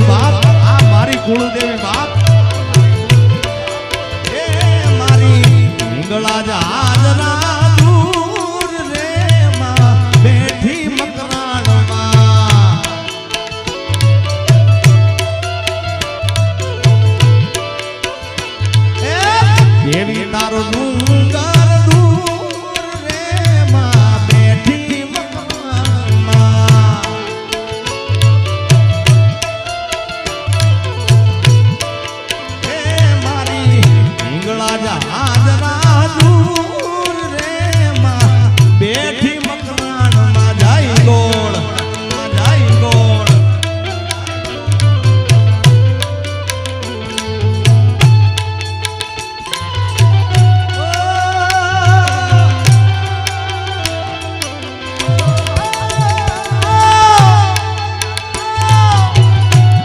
બાપ આ મારી કુળદેવી બાપ એ મારી હિંગળા જહાજના દૂર રે માં બેઠી મકરાણમાં એ દેવી તારો